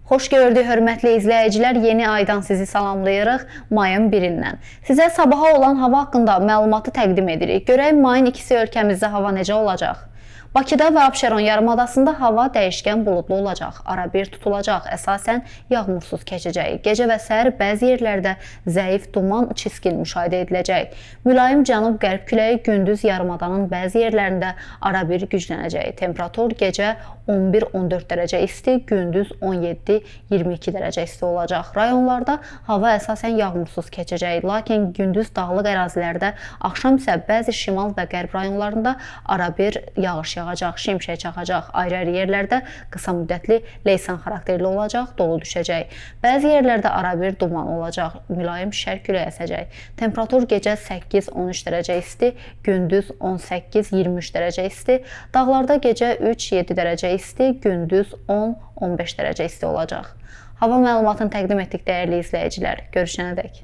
Xoş gördük, hörmətli izləyicilər. Yeni aydan sizi salamlayırıq mayın 1-dən. Sizə sabaha olan hava haqqında məlumatı təqdim edirik. Görək mayın 2-si ölkəmizdə hava necə olacaq? Bakıda və Abşeron yarımadasında hava dəyişkən buludlu olacaq. Arabir tutulacaq, əsasən yağmursuz keçəcək. Gecə və səhər bəzi yerlərdə zəif duman, çiskin müşahidə ediləcək. Mülayim cənub-qərb küləyi gündüz yarımadanın bəzi yerlərində arabir güclənəcək. Temperatur gecə 11-14 dərəcə isti, gündüz 17-22 dərəcə isti olacaq. Rayonlarda hava əsasən yağmursuz keçəcək, lakin gündüz dağlıq ərazilərdə, axşam isə bəzi şimal və qərb rayonlarında arabir yağış yağacaq, şimşək çaxacaq. Ayrı-ayrı yerlərdə qısa müddətli leysan xarakterli olacaq, dolu düşəcək. Bəzi yerlərdə arabir duman olacaq, mülayim şərq küləyi əsəcək. Temperatur gecə 8-13 dərəcə isti, gündüz 18-23 dərəcə isti. Dağlarda gecə 3-7 dərəcə isti, gündüz 10-15 dərəcə isti olacaq. Hava məlumatını təqdim etdik dəyərli izləyicilər. Görüşənədək.